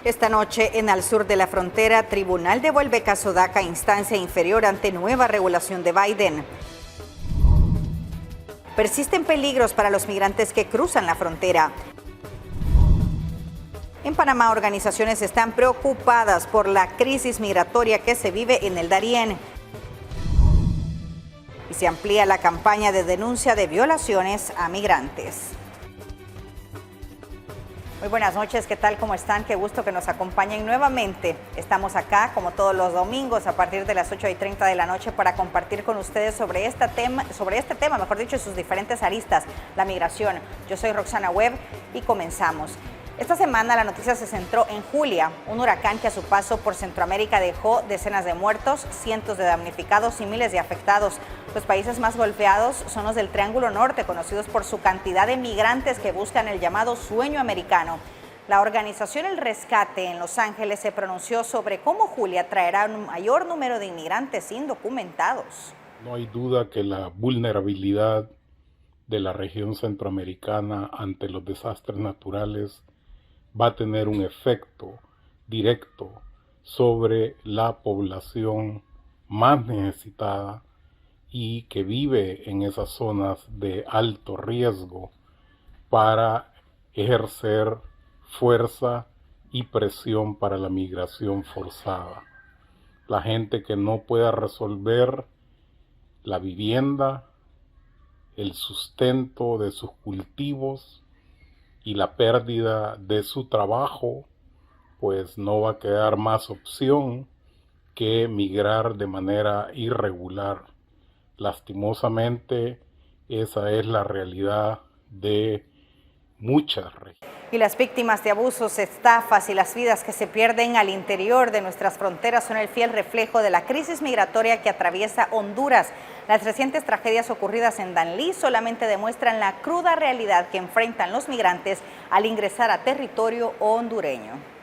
Esta noche, en el sur de la frontera, tribunal devuelve caso DACA a instancia inferior ante nueva regulación de Biden. Persisten peligros para los migrantes que cruzan la frontera. En Panamá, organizaciones están preocupadas por la crisis migratoria que se vive en el Darién. Y se amplía la campaña de denuncia de violaciones a migrantes. Muy buenas noches, ¿qué tal? ¿Cómo están? Qué gusto que nos acompañen nuevamente. Estamos acá, como todos los domingos, a partir de las 8:30 de la noche para compartir con ustedes sobre este tema, mejor dicho, sus diferentes aristas, la migración. Yo soy Roxana Webb y comenzamos. Esta semana la noticia se centró en Julia, un huracán que a su paso por Centroamérica dejó decenas de muertos, cientos de damnificados y miles de afectados. Los países más golpeados son los del Triángulo Norte, conocidos por su cantidad de migrantes que buscan el llamado sueño americano. La organización El Rescate en Los Ángeles se pronunció sobre cómo Julia traerá un mayor número de inmigrantes indocumentados. No hay duda que la vulnerabilidad de la región centroamericana ante los desastres naturales va a tener un efecto directo sobre la población más necesitada y que vive en esas zonas de alto riesgo para ejercer fuerza y presión para la migración forzada. La gente que no pueda resolver la vivienda, el sustento de sus cultivos y la pérdida de su trabajo, pues no va a quedar más opción que migrar de manera irregular. Lastimosamente, esa es la realidad de muchas regiones. Y las víctimas de abusos, estafas y las vidas que se pierden al interior de nuestras fronteras son el fiel reflejo de la crisis migratoria que atraviesa Honduras. Las recientes tragedias ocurridas en Danlí solamente demuestran la cruda realidad que enfrentan los migrantes al ingresar a territorio hondureño.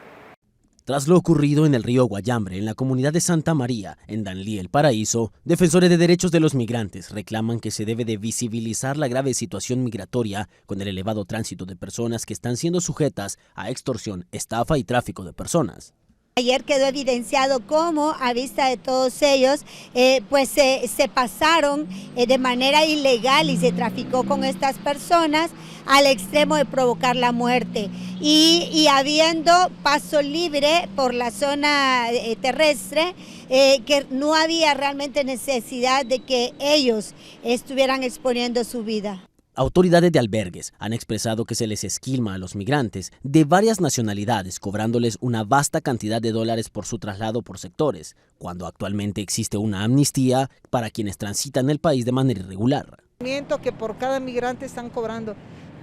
Tras lo ocurrido en el río Guayambre, en la comunidad de Santa María, en Danlí, El Paraíso, defensores de derechos de los migrantes reclaman que se debe de visibilizar la grave situación migratoria con el elevado tránsito de personas que están siendo sujetas a extorsión, estafa y tráfico de personas. Ayer quedó evidenciado cómo, a vista de todos ellos, se pasaron de manera ilegal y se traficó con estas personas al extremo de provocar la muerte. Y habiendo paso libre por la zona terrestre, que no había realmente necesidad de que ellos estuvieran exponiendo su vida. Autoridades de albergues han expresado que se les esquilma a los migrantes de varias nacionalidades, cobrándoles una vasta cantidad de dólares por su traslado por sectores, cuando actualmente existe una amnistía para quienes transitan el país de manera irregular. Que por cada migrante están cobrando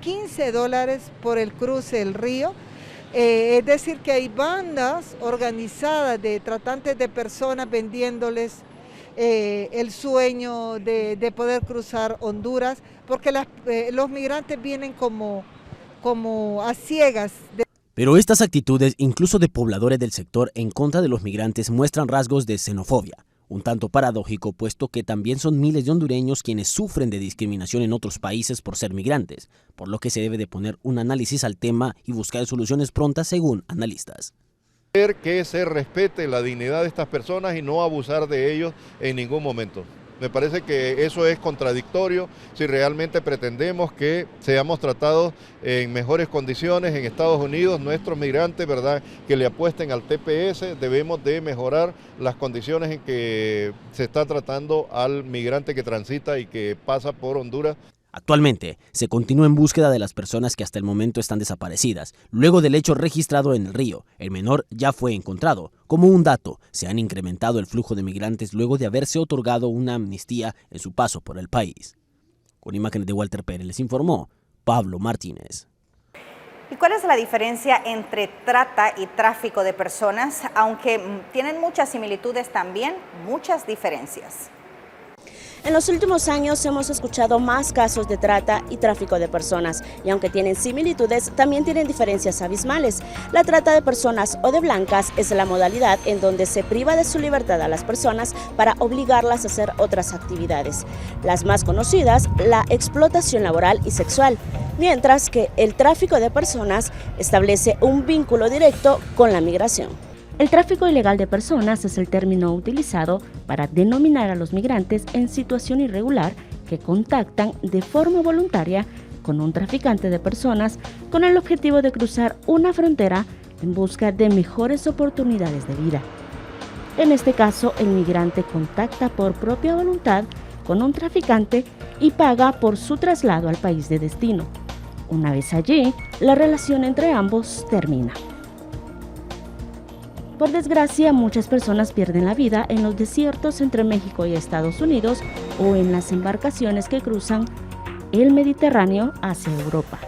$15 por el cruce del río. Es decir, que hay bandas organizadas de tratantes de personas vendiéndoles el sueño de poder cruzar Honduras, porque los migrantes vienen como a ciegas. Pero estas actitudes, incluso de pobladores del sector en contra de los migrantes, muestran rasgos de xenofobia, un tanto paradójico, puesto que también son miles de hondureños quienes sufren de discriminación en otros países por ser migrantes, por lo que se debe de poner un análisis al tema y buscar soluciones prontas según analistas. Que se respete la dignidad de estas personas y no abusar de ellos en ningún momento. Me parece que eso es contradictorio si realmente pretendemos que seamos tratados en mejores condiciones en Estados Unidos. Nuestros migrantes, ¿verdad?, que le apuesten al TPS, debemos de mejorar las condiciones en que se está tratando al migrante que transita y que pasa por Honduras. Actualmente, se continúa en búsqueda de las personas que hasta el momento están desaparecidas. Luego del hecho registrado en el río, el menor ya fue encontrado. Como un dato, se han incrementado el flujo de migrantes luego de haberse otorgado una amnistía en su paso por el país. Con imágenes de Walter Pérez, les informó Pablo Martínez. ¿Y cuál es la diferencia entre trata y tráfico de personas? Aunque tienen muchas similitudes, también muchas diferencias. En los últimos años hemos escuchado más casos de trata y tráfico de personas, y aunque tienen similitudes, también tienen diferencias abismales. La trata de personas o de blancas es la modalidad en donde se priva de su libertad a las personas para obligarlas a hacer otras actividades. Las más conocidas, la explotación laboral y sexual, mientras que el tráfico de personas establece un vínculo directo con la migración. El tráfico ilegal de personas es el término utilizado para denominar a los migrantes en situación irregular que contactan de forma voluntaria con un traficante de personas con el objetivo de cruzar una frontera en busca de mejores oportunidades de vida. En este caso, el migrante contacta por propia voluntad con un traficante y paga por su traslado al país de destino. Una vez allí, la relación entre ambos termina. Por desgracia, muchas personas pierden la vida en los desiertos entre México y Estados Unidos o en las embarcaciones que cruzan el Mediterráneo hacia Europa,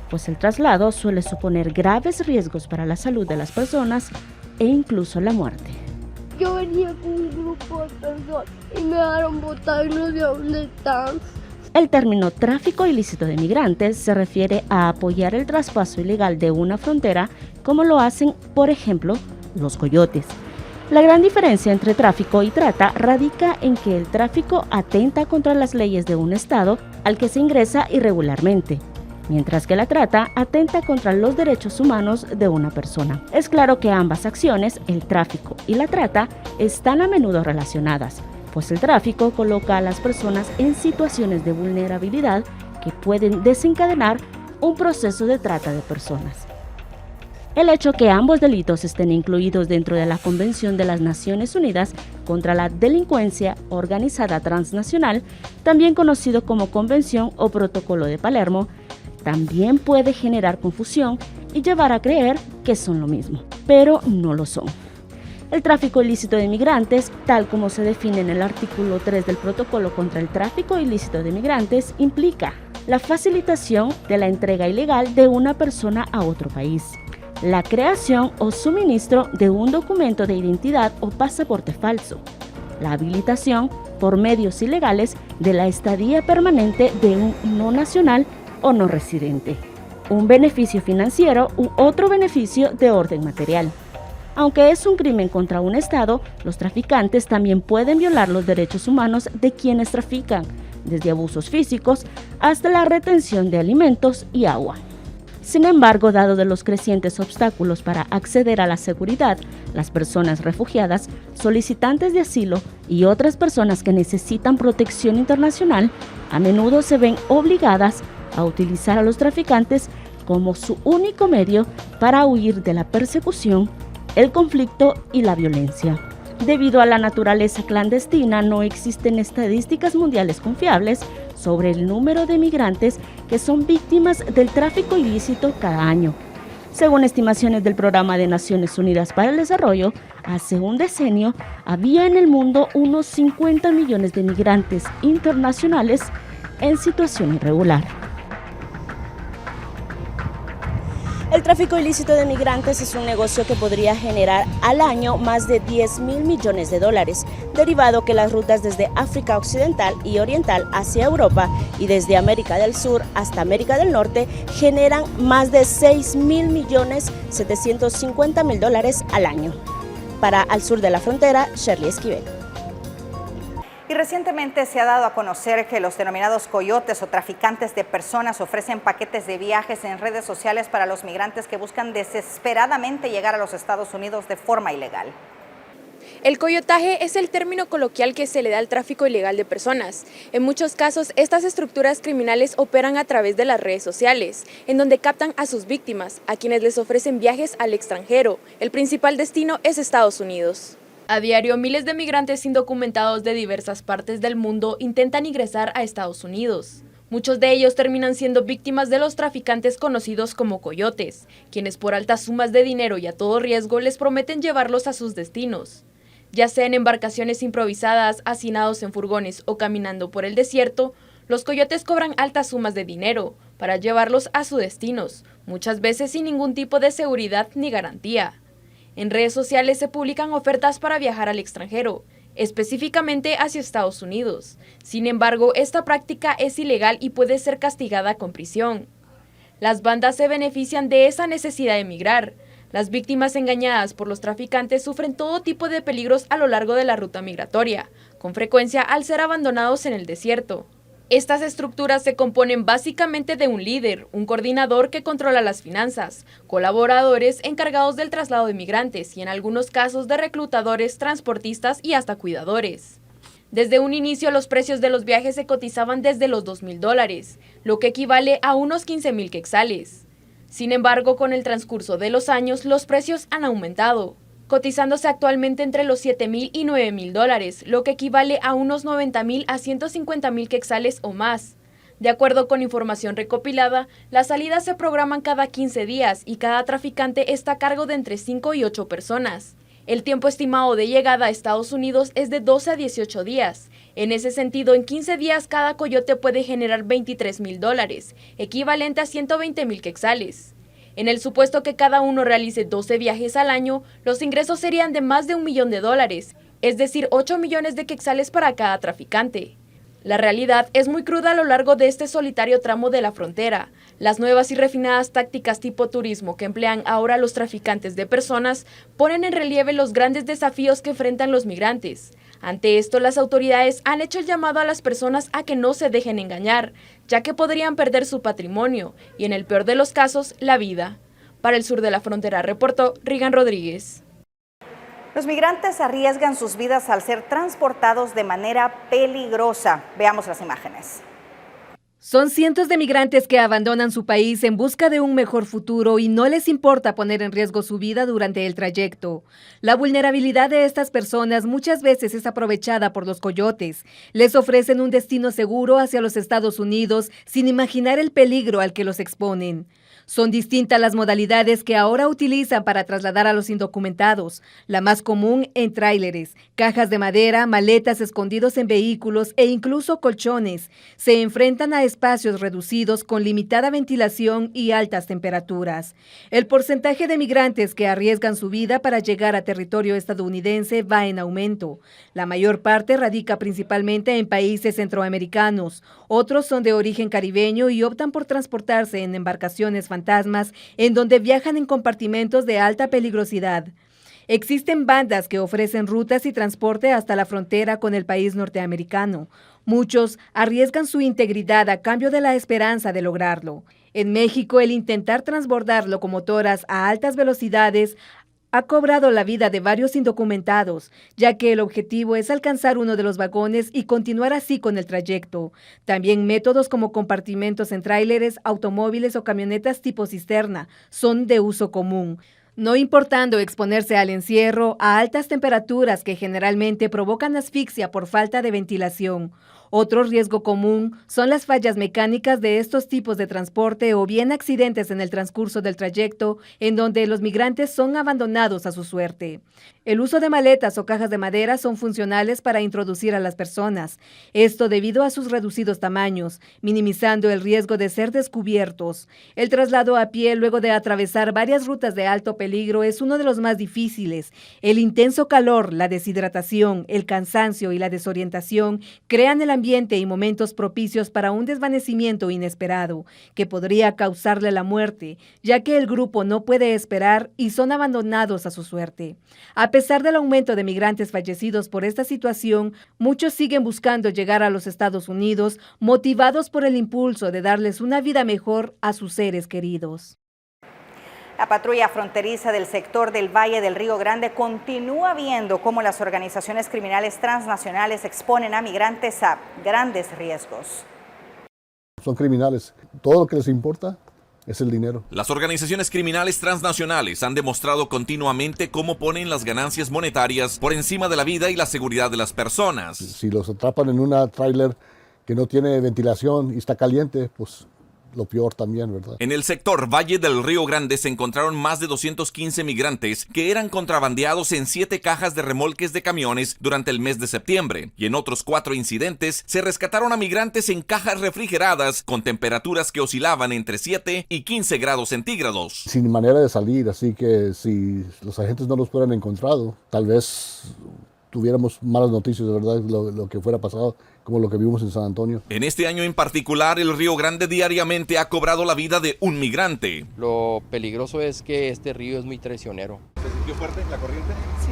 pues el traslado suele suponer graves riesgos para la salud de las personas e incluso la muerte. Yo venía con un grupo de personas y me dejaron botar y no sé dónde están. El término tráfico ilícito de migrantes se refiere a apoyar el traspaso ilegal de una frontera, como lo hacen, por ejemplo, los coyotes. La gran diferencia entre tráfico y trata radica en que el tráfico atenta contra las leyes de un estado al que se ingresa irregularmente, mientras que la trata atenta contra los derechos humanos de una persona. Es claro que ambas acciones, el tráfico y la trata, están a menudo relacionadas, pues el tráfico coloca a las personas en situaciones de vulnerabilidad que pueden desencadenar un proceso de trata de personas. El hecho que ambos delitos estén incluidos dentro de la Convención de las Naciones Unidas contra la Delincuencia Organizada Transnacional, también conocido como Convención o Protocolo de Palermo, también puede generar confusión y llevar a creer que son lo mismo, pero no lo son. El tráfico ilícito de migrantes, tal como se define en el artículo 3 del Protocolo contra el Tráfico Ilícito de Migrantes, implica la facilitación de la entrega ilegal de una persona a otro país, la creación o suministro de un documento de identidad o pasaporte falso, la habilitación por medios ilegales de la estadía permanente de un no nacional o no residente, un beneficio financiero u otro beneficio de orden material. Aunque es un crimen contra un Estado, los traficantes también pueden violar los derechos humanos de quienes trafican, desde abusos físicos hasta la retención de alimentos y agua. Sin embargo, dado de los crecientes obstáculos para acceder a la seguridad, las personas refugiadas, solicitantes de asilo y otras personas que necesitan protección internacional, a menudo se ven obligadas a utilizar a los traficantes como su único medio para huir de la persecución, el conflicto y la violencia. Debido a la naturaleza clandestina, no existen estadísticas mundiales confiables sobre el número de migrantes que son víctimas del tráfico ilícito cada año. Según estimaciones del Programa de Naciones Unidas para el Desarrollo, hace un decenio había en el mundo unos 50 millones de migrantes internacionales en situación irregular. El tráfico ilícito de migrantes es un negocio que podría generar al año más de 10.000 millones de dólares, derivado que las rutas desde África Occidental y Oriental hacia Europa y desde América del Sur hasta América del Norte generan más de 6.750.000 dólares al año. Para Al Sur de la Frontera, Shirley Esquivel. Y recientemente se ha dado a conocer que los denominados coyotes o traficantes de personas ofrecen paquetes de viajes en redes sociales para los migrantes que buscan desesperadamente llegar a los Estados Unidos de forma ilegal. El coyotaje es el término coloquial que se le da al tráfico ilegal de personas. En muchos casos, estas estructuras criminales operan a través de las redes sociales, en donde captan a sus víctimas, a quienes les ofrecen viajes al extranjero. El principal destino es Estados Unidos. A diario, miles de migrantes indocumentados de diversas partes del mundo intentan ingresar a Estados Unidos. Muchos de ellos terminan siendo víctimas de los traficantes conocidos como coyotes, quienes por altas sumas de dinero y a todo riesgo les prometen llevarlos a sus destinos. Ya sea en embarcaciones improvisadas, hacinados en furgones o caminando por el desierto, los coyotes cobran altas sumas de dinero para llevarlos a sus destinos, muchas veces sin ningún tipo de seguridad ni garantía. En redes sociales se publican ofertas para viajar al extranjero, específicamente hacia Estados Unidos. Sin embargo, esta práctica es ilegal y puede ser castigada con prisión. Las bandas se benefician de esa necesidad de migrar. Las víctimas engañadas por los traficantes sufren todo tipo de peligros a lo largo de la ruta migratoria, con frecuencia al ser abandonados en el desierto. Estas estructuras se componen básicamente de un líder, un coordinador que controla las finanzas, colaboradores encargados del traslado de migrantes y en algunos casos de reclutadores, transportistas y hasta cuidadores. Desde un inicio los precios de los viajes se cotizaban desde los $2,000, lo que equivale a unos 15,000 quetzales. Sin embargo, con el transcurso de los años, los precios han aumentado, cotizándose actualmente entre los $7,000 y $9,000, lo que equivale a unos 90,000 a 150,000 quetzales o más. De acuerdo con información recopilada, las salidas se programan cada 15 días y cada traficante está a cargo de entre 5 y 8 personas. El tiempo estimado de llegada a Estados Unidos es de 12 a 18 días. En ese sentido, en 15 días cada coyote puede generar $23,000, equivalente a 120,000 quetzales. En el supuesto que cada uno realice 12 viajes al año, los ingresos serían de más de $1 millón, es decir, 8 millones de quetzales para cada traficante. La realidad es muy cruda a lo largo de este solitario tramo de la frontera. Las nuevas y refinadas tácticas tipo turismo que emplean ahora los traficantes de personas ponen en relieve los grandes desafíos que enfrentan los migrantes. Ante esto, las autoridades han hecho el llamado a las personas a que no se dejen engañar, ya que podrían perder su patrimonio y, en el peor de los casos, la vida. Para el sur de la frontera, reportó Rigan Rodríguez. Los migrantes arriesgan sus vidas al ser transportados de manera peligrosa. Veamos las imágenes. Son cientos de migrantes que abandonan su país en busca de un mejor futuro y no les importa poner en riesgo su vida durante el trayecto. La vulnerabilidad de estas personas muchas veces es aprovechada por los coyotes. Les ofrecen un destino seguro hacia los Estados Unidos sin imaginar el peligro al que los exponen. Son distintas las modalidades que ahora utilizan para trasladar a los indocumentados. La más común en tráileres, cajas de madera, maletas escondidos en vehículos e incluso colchones. Se enfrentan a espacios reducidos con limitada ventilación y altas temperaturas. El porcentaje de migrantes que arriesgan su vida para llegar a territorio estadounidense va en aumento. La mayor parte radica principalmente en países centroamericanos. Otros son de origen caribeño y optan por transportarse en embarcaciones fantasmas en donde viajan en compartimentos de alta peligrosidad. Existen bandas que ofrecen rutas y transporte hasta la frontera con el país norteamericano. Muchos arriesgan su integridad a cambio de la esperanza de lograrlo. En México, el intentar transbordar locomotoras a altas velocidades ha cobrado la vida de varios indocumentados, ya que el objetivo es alcanzar uno de los vagones y continuar así con el trayecto. También métodos como compartimentos en tráileres, automóviles o camionetas tipo cisterna son de uso común, no importando exponerse al encierro, a altas temperaturas que generalmente provocan asfixia por falta de ventilación. Otro riesgo común son las fallas mecánicas de estos tipos de transporte o bien accidentes en el transcurso del trayecto en donde los migrantes son abandonados a su suerte. El uso de maletas o cajas de madera son funcionales para introducir a las personas, esto debido a sus reducidos tamaños, minimizando el riesgo de ser descubiertos. El traslado a pie luego de atravesar varias rutas de alto peligro es uno de los más difíciles. El intenso calor, la deshidratación, el cansancio y la desorientación crean el ambiente y momentos propicios para un desvanecimiento inesperado, que podría causarle la muerte, ya que el grupo no puede esperar y son abandonados a su suerte. A pesar del aumento de migrantes fallecidos por esta situación, muchos siguen buscando llegar a los Estados Unidos, motivados por el impulso de darles una vida mejor a sus seres queridos. La patrulla fronteriza del sector del Valle del Río Grande continúa viendo cómo las organizaciones criminales transnacionales exponen a migrantes a grandes riesgos. Son criminales. Todo lo que les importa es el dinero. Las organizaciones criminales transnacionales han demostrado continuamente cómo ponen las ganancias monetarias por encima de la vida y la seguridad de las personas. Si los atrapan en una tráiler que no tiene ventilación y está caliente, pues lo peor también, ¿verdad? En el sector Valle del Río Grande se encontraron más de 215 migrantes que eran contrabandeados en 7 cajas de remolques de camiones durante el mes de septiembre. Y en otros 4 incidentes se rescataron a migrantes en cajas refrigeradas con temperaturas que oscilaban entre 7 y 15 grados centígrados. Sin manera de salir, así que si los agentes no los hubieran encontrado, tal vez tuviéramos malas noticias, de verdad, lo que fuera pasado, como lo que vimos en San Antonio. En este año en particular, el Río Grande diariamente ha cobrado la vida de un migrante. Lo peligroso es que este río es muy traicionero. ¿Se sintió fuerte la corriente? Sí.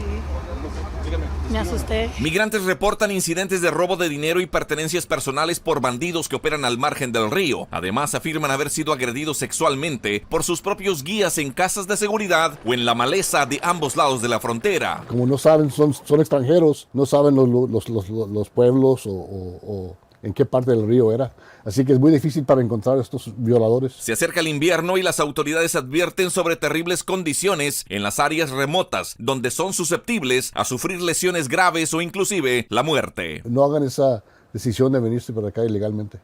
Me asusté. Migrantes reportan incidentes de robo de dinero y pertenencias personales por bandidos que operan al margen del río. Además, afirman haber sido agredidos sexualmente por sus propios guías en casas de seguridad o en la maleza de ambos lados de la frontera. Como no saben, son extranjeros, no saben los pueblos o en qué parte del río era. Así que es muy difícil para encontrar a estos violadores. Se acerca el invierno y las autoridades advierten sobre terribles condiciones en las áreas remotas, donde son susceptibles a sufrir lesiones graves o inclusive la muerte. No hagan esa decisión de venirse para acá ilegalmente,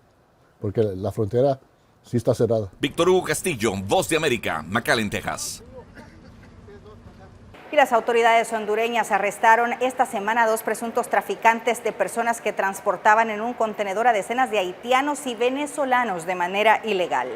porque la frontera sí está cerrada. Víctor Hugo Castillo, Voz de América, McAllen, Texas. Y las autoridades hondureñas arrestaron esta semana a 2 presuntos traficantes de personas que transportaban en un contenedor a decenas de haitianos y venezolanos de manera ilegal.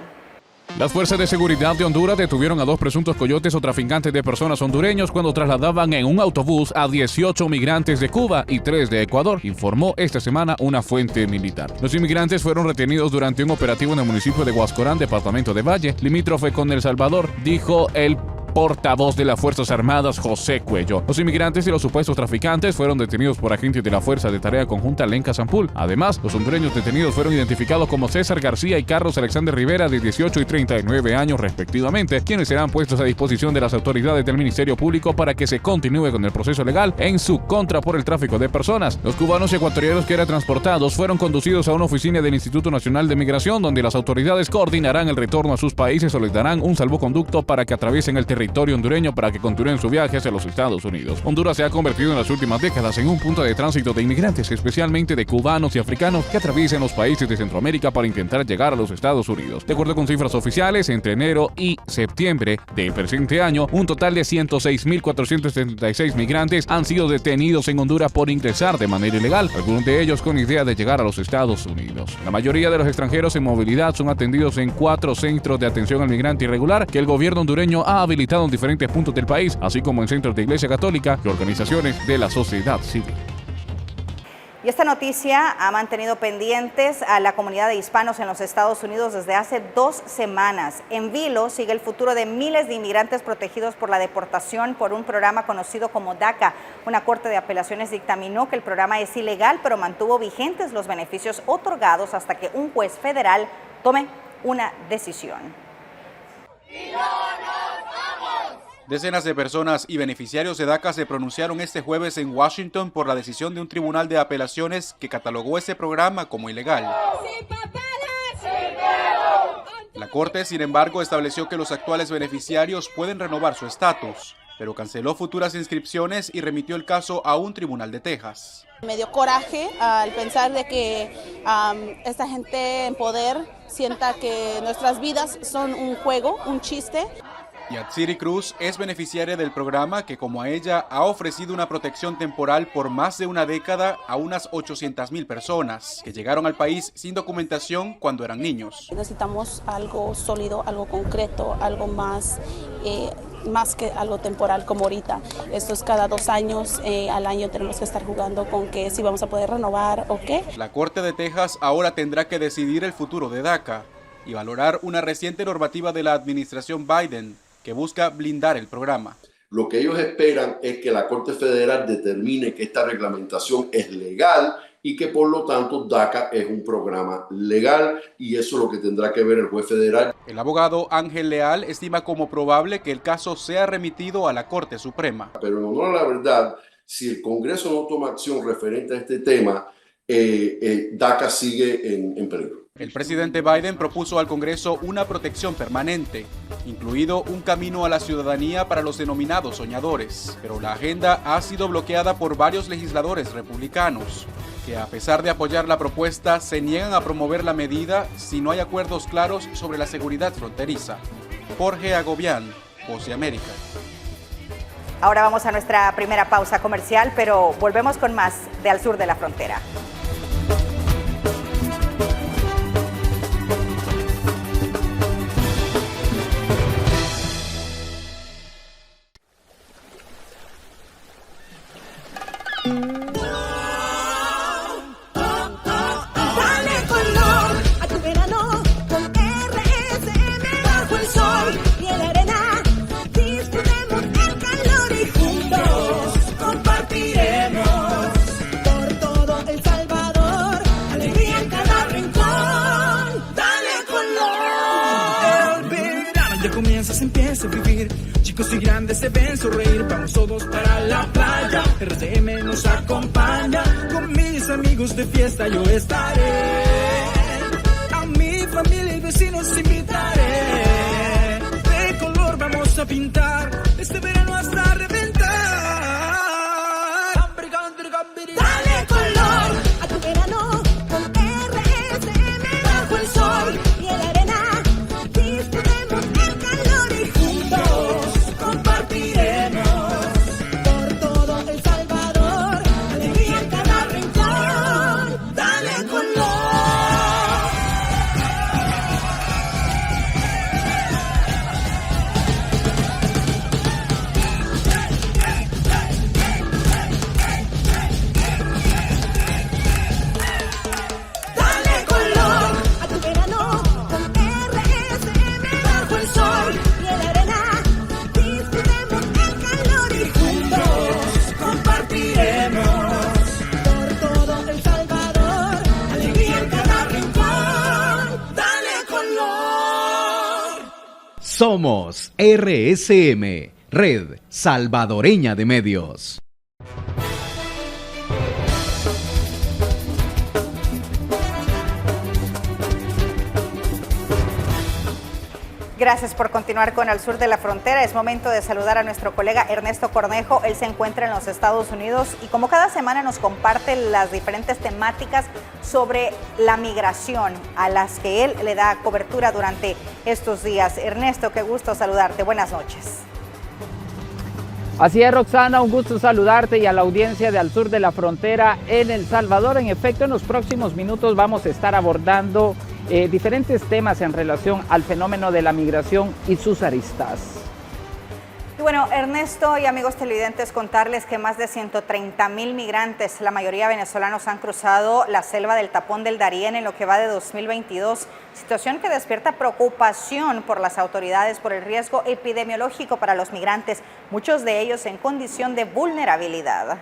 Las fuerzas de seguridad de Honduras detuvieron a 2 presuntos coyotes o traficantes de personas hondureños cuando trasladaban en un autobús a 18 migrantes de Cuba y 3 de Ecuador, informó esta semana una fuente militar. Los inmigrantes fueron retenidos durante un operativo en el municipio de Huascorán, departamento de Valle, limítrofe con El Salvador, dijo el portavoz de las Fuerzas Armadas, José Cuello. Los inmigrantes y los supuestos traficantes fueron detenidos por agentes de la Fuerza de Tarea Conjunta Lenca Sampul. Además, los hondureños detenidos fueron identificados como César García y Carlos Alexander Rivera, de 18 y 39 años respectivamente, quienes serán puestos a disposición de las autoridades del Ministerio Público para que se continúe con el proceso legal en su contra por el tráfico de personas. Los cubanos y ecuatorianos que eran transportados fueron conducidos a una oficina del Instituto Nacional de Migración, donde las autoridades coordinarán el retorno a sus países o les darán un salvoconducto para que atraviesen el territorio hondureño para que continúen su viaje hacia los Estados Unidos. Honduras se ha convertido en las últimas décadas en un punto de tránsito de inmigrantes, especialmente de cubanos y africanos que atraviesan los países de Centroamérica para intentar llegar a los Estados Unidos. De acuerdo con cifras oficiales, entre enero y septiembre del presente año, un total de 106.476 migrantes han sido detenidos en Honduras por ingresar de manera ilegal, algunos de ellos con idea de llegar a los Estados Unidos. La mayoría de los extranjeros en movilidad son atendidos en 4 centros de atención al migrante irregular que el gobierno hondureño ha habilitado en diferentes puntos del país, así como en centros de Iglesia Católica y organizaciones de la sociedad civil. Y esta noticia ha mantenido pendientes a la comunidad de hispanos en los Estados Unidos desde hace 2 semanas. En vilo sigue el futuro de miles de inmigrantes protegidos por la deportación por un programa conocido como DACA. Una corte de apelaciones dictaminó que el programa es ilegal, pero mantuvo vigentes los beneficios otorgados hasta que un juez federal tome una decisión. Decenas de personas y beneficiarios de DACA se pronunciaron este jueves en Washington por la decisión de un tribunal de apelaciones que catalogó ese programa como ilegal. La Corte, sin embargo, estableció que los actuales beneficiarios pueden renovar su estatus, pero canceló futuras inscripciones y remitió el caso a un tribunal de Texas. Me dio coraje al pensar de que esta gente en poder sienta que nuestras vidas son un juego, un chiste. Yatsiri Cruz es beneficiaria del programa que, como a ella, ha ofrecido una protección temporal por más de una década a unas 800,000 personas que llegaron al país sin documentación cuando eran niños. Necesitamos algo sólido, algo concreto, algo más que algo temporal como ahorita. Esto es cada 2 años, al año tenemos que estar jugando con que si vamos a poder renovar o qué. La Corte de Texas ahora tendrá que decidir el futuro de DACA y valorar una reciente normativa de la administración Biden que busca blindar el programa. Lo que ellos esperan es que la Corte Federal determine que esta reglamentación es legal y que por lo tanto DACA es un programa legal, y eso es lo que tendrá que ver el juez federal. El abogado Ángel Leal estima como probable que el caso sea remitido a la Corte Suprema. Pero en honor a la verdad, si el Congreso no toma acción referente a este tema, DACA sigue en peligro. El presidente Biden propuso al Congreso una protección permanente, incluido un camino a la ciudadanía para los denominados soñadores. Pero la agenda ha sido bloqueada por varios legisladores republicanos, que a pesar de apoyar la propuesta, se niegan a promover la medida si no hay acuerdos claros sobre la seguridad fronteriza. Jorge Agobián, Voz de América. Ahora vamos a nuestra primera pausa comercial, pero volvemos con más de Al Sur de la Frontera. chicos y grandes se ven sonreír, vamos todos para la playa. RCM nos acompaña, con mis amigos de fiesta yo estaré. A mi familia y vecinos invitaré. De color vamos a pintar, este verano hasta reventar. Dale color a tu verano con RSM bajo el sol y en la arena. Disfrutemos el calor y juntos compartiremos por todo El Salvador, alegría en cada rincón. Dale color. Dale color a tu verano con RSM bajo el sol y en la arena. Disfrutemos el calor y juntos compartiremos por todo El Salvador, alegría en cada rincón. Dale color. Somos RSM, Red Salvadoreña de Medios. Gracias por continuar con Al Sur de la Frontera. Es momento de saludar a nuestro colega Ernesto Cornejo. Él se encuentra en los Estados Unidos y como cada semana nos comparte las diferentes temáticas sobre la migración a las que él le da cobertura durante estos días. Ernesto, qué gusto saludarte. Buenas noches. Así es, Roxana, un gusto saludarte y a la audiencia de Al Sur de la Frontera en El Salvador. En efecto, en los próximos minutos vamos a estar abordando diferentes temas en relación al fenómeno de la migración y sus aristas. Y bueno, Ernesto y amigos televidentes, contarles que más de 130,000 migrantes, la mayoría venezolanos, han cruzado la selva del Tapón del Darién en lo que va de 2022, situación que despierta preocupación por las autoridades por el riesgo epidemiológico para los migrantes, muchos de ellos en condición de vulnerabilidad.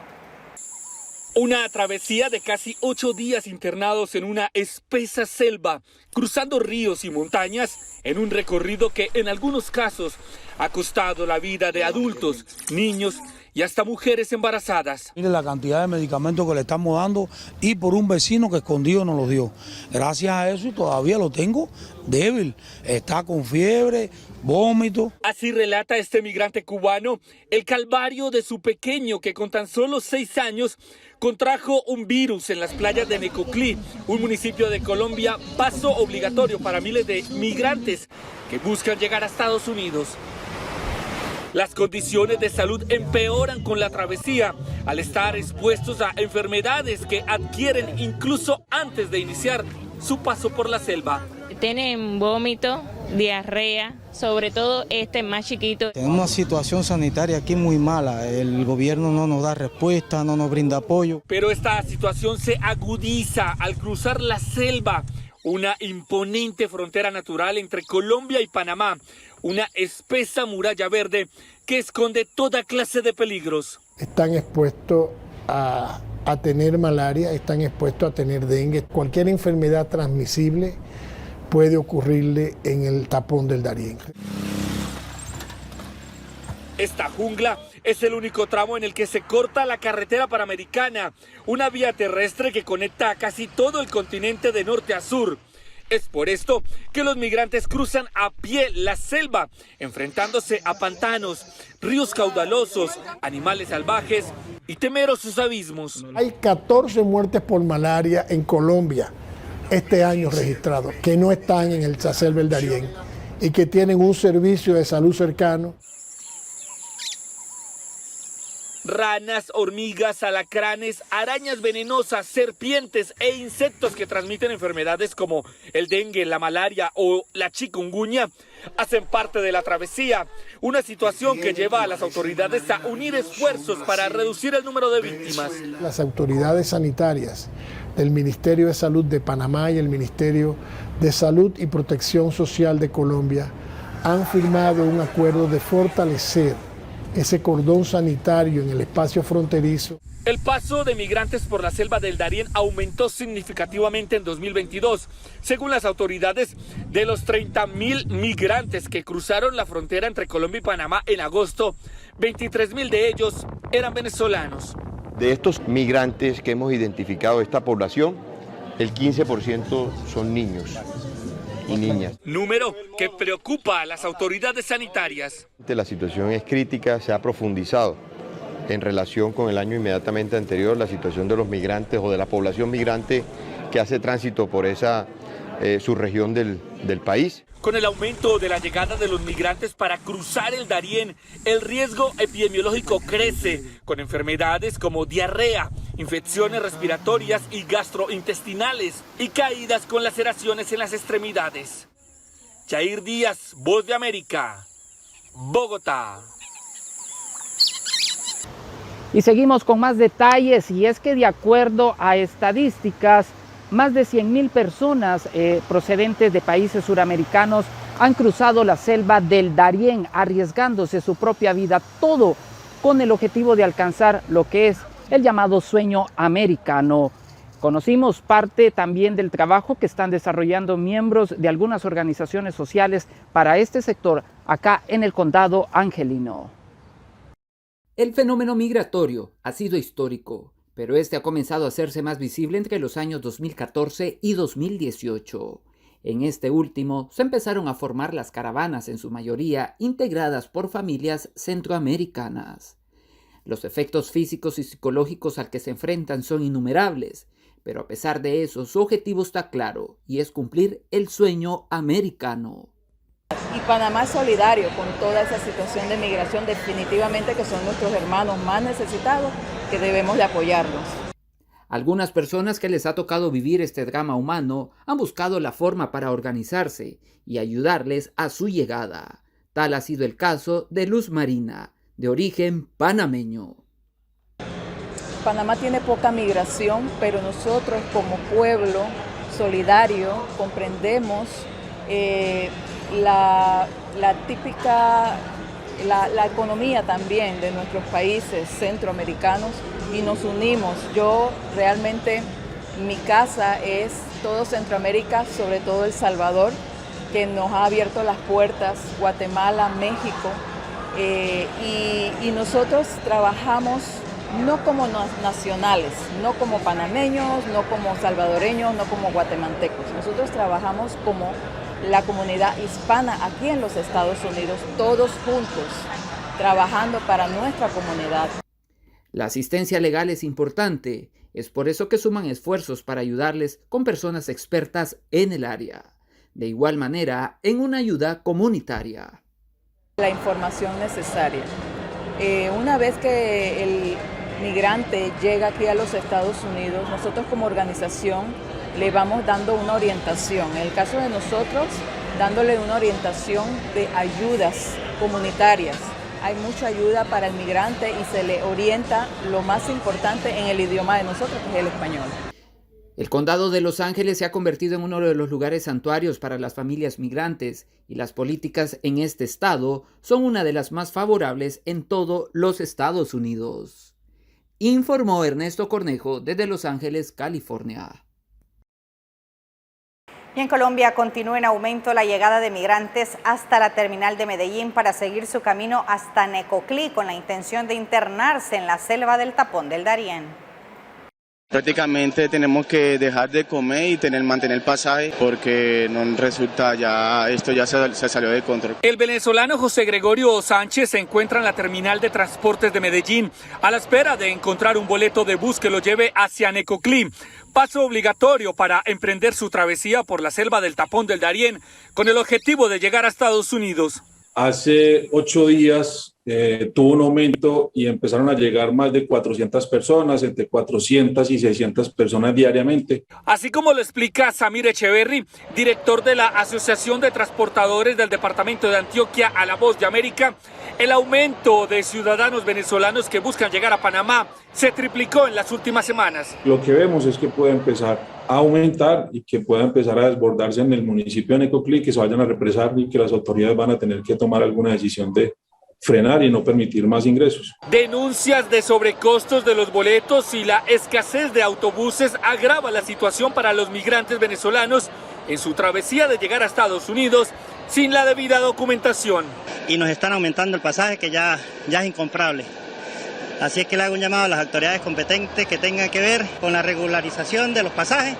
Una travesía de casi 8 días internados en una espesa selva, cruzando ríos y montañas, en un recorrido que en algunos casos ha costado la vida de adultos, niños y hasta mujeres embarazadas. Mire la cantidad de medicamentos que le estamos dando y por un vecino que escondido nos los dio. Gracias a eso y todavía lo tengo débil, está con fiebre, vómito. Así relata este migrante cubano el calvario de su pequeño que con tan solo 6 años contrajo un virus en las playas de Necoclí, un municipio de Colombia, paso obligatorio para miles de migrantes que buscan llegar a Estados Unidos. Las condiciones de salud empeoran con la travesía al estar expuestos a enfermedades que adquieren incluso antes de iniciar su paso por la selva. Tienen vómito, diarrea, sobre todo este más chiquito. Tenemos una situación sanitaria aquí muy mala, el gobierno no nos da respuesta, no nos brinda apoyo. Pero esta situación se agudiza al cruzar la selva, una imponente frontera natural entre Colombia y Panamá, una espesa muralla verde que esconde toda clase de peligros. Están expuestos a tener malaria, están expuestos a tener dengue, cualquier enfermedad transmisible puede ocurrirle en el Tapón del Darién. Esta jungla es el único tramo en el que se corta la carretera panamericana, una vía terrestre que conecta a casi todo el continente de norte a sur. Es por esto que los migrantes cruzan a pie la selva, enfrentándose a pantanos, ríos caudalosos, animales salvajes y temerosos abismos. Hay 14 muertes por malaria en Colombia este año registrados, que no están en la selva del Darién y que tienen un servicio de salud cercano. Ranas, hormigas, alacranes, arañas venenosas, serpientes e insectos que transmiten enfermedades como el dengue, la malaria o la chikungunya hacen parte de la travesía, una situación que lleva a las autoridades a unir esfuerzos para reducir el número de víctimas. Las autoridades sanitarias del Ministerio de Salud de Panamá y el Ministerio de Salud y Protección Social de Colombia han firmado un acuerdo de fortalecer ese cordón sanitario en el espacio fronterizo. El paso de migrantes por la selva del Darién aumentó significativamente en 2022. Según las autoridades, de los 30.000 migrantes que cruzaron la frontera entre Colombia y Panamá en agosto, 23.000 de ellos eran venezolanos. De estos migrantes que hemos identificado de esta población, el 15% son niños y niñas. Número que preocupa a las autoridades sanitarias. La situación es crítica, se ha profundizado en relación con el año inmediatamente anterior, la situación de los migrantes o de la población migrante que hace tránsito por esa subregión del país. Con el aumento de la llegada de los migrantes para cruzar el Darién, el riesgo epidemiológico crece, con enfermedades como diarrea, infecciones respiratorias y gastrointestinales, y caídas con laceraciones en las extremidades. Jair Díaz, Voz de América, Bogotá. Y seguimos con más detalles, y es que de acuerdo a estadísticas, más de 100.000 personas procedentes de países suramericanos han cruzado la selva del Darién, arriesgándose su propia vida, todo con el objetivo de alcanzar lo que es el llamado sueño americano. Conocimos parte también del trabajo que están desarrollando miembros de algunas organizaciones sociales para este sector acá en el condado angelino. El fenómeno migratorio ha sido histórico, pero este ha comenzado a hacerse más visible entre los años 2014 y 2018. En este último se empezaron a formar las caravanas, en su mayoría integradas por familias centroamericanas. Los efectos físicos y psicológicos al que se enfrentan son innumerables, pero a pesar de eso su objetivo está claro, y es cumplir el sueño americano. Y Panamá es solidario con toda esa situación de migración, definitivamente que son nuestros hermanos más necesitados, que debemos de apoyarlos. Algunas personas que les ha tocado vivir este drama humano han buscado la forma para organizarse y ayudarles a su llegada. Tal ha sido el caso de Luz Marina, de origen panameño. Panamá tiene poca migración, pero nosotros como pueblo solidario comprendemos la economía también de nuestros países centroamericanos y nos unimos. Yo realmente, mi casa es todo Centroamérica, sobre todo El Salvador, que nos ha abierto las puertas, Guatemala, México, y nosotros trabajamos no como nacionales, no como panameños, no como salvadoreños, no como guatemaltecos. Nosotros trabajamos como la comunidad hispana aquí en los Estados Unidos, todos juntos, trabajando para nuestra comunidad. La asistencia legal es importante, es por eso que suman esfuerzos para ayudarles con personas expertas en el área. De igual manera, en una ayuda comunitaria. La información necesaria. Una vez que el migrante llega aquí a los Estados Unidos, nosotros como organización le vamos dando una orientación. En el caso de nosotros, dándole una orientación de ayudas comunitarias. Hay mucha ayuda para el migrante y se le orienta lo más importante en el idioma de nosotros, que es el español. El condado de Los Ángeles se ha convertido en uno de los lugares santuarios para las familias migrantes y las políticas en este estado son una de las más favorables en todos los Estados Unidos. Informó Ernesto Cornejo desde Los Ángeles, California. Y en Colombia continúa en aumento la llegada de migrantes hasta la terminal de Medellín para seguir su camino hasta Necoclí con la intención de internarse en la selva del Tapón del Darién. Prácticamente tenemos que dejar de comer y mantener el pasaje porque no resulta, esto ya se salió de control. El venezolano José Gregorio Sánchez se encuentra en la terminal de transportes de Medellín a la espera de encontrar un boleto de bus que lo lleve hacia Necoclí, paso obligatorio para emprender su travesía por la selva del Tapón del Darién con el objetivo de llegar a Estados Unidos. Hace 8 días tuvo un aumento y empezaron a llegar más de 400 personas, entre 400 y 600 personas diariamente. Así como lo explica Samir Echeverry, director de la Asociación de Transportadores del Departamento de Antioquia a La Voz de América, el aumento de ciudadanos venezolanos que buscan llegar a Panamá se triplicó en las últimas semanas. Lo que vemos es que puede empezar a aumentar y que pueda empezar a desbordarse en el municipio de Necoclí, que se vayan a represar y que las autoridades van a tener que tomar alguna decisión de frenar y no permitir más ingresos. Denuncias de sobrecostos de los boletos y la escasez de autobuses agrava la situación para los migrantes venezolanos en su travesía de llegar a Estados Unidos sin la debida documentación. Y nos están aumentando el pasaje que ya es incomprable. Así es que le hago un llamado a las autoridades competentes que tengan que ver con la regularización de los pasajes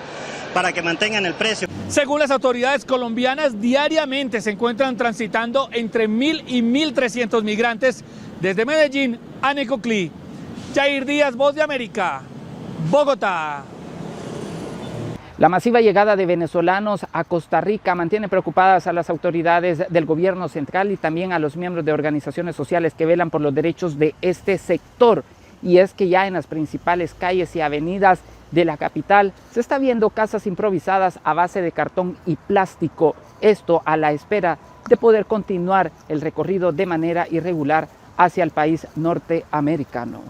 para que mantengan el precio. Según las autoridades colombianas, diariamente se encuentran transitando entre 1.000 y 1.300 migrantes desde Medellín a Necoclí. Jair Díaz, Voz de América, Bogotá. La masiva llegada de venezolanos a Costa Rica mantiene preocupadas a las autoridades del gobierno central y también a los miembros de organizaciones sociales que velan por los derechos de este sector. Y es que ya en las principales calles y avenidas de la capital se está viendo casas improvisadas a base de cartón y plástico. Esto a la espera de poder continuar el recorrido de manera irregular hacia el país norteamericano.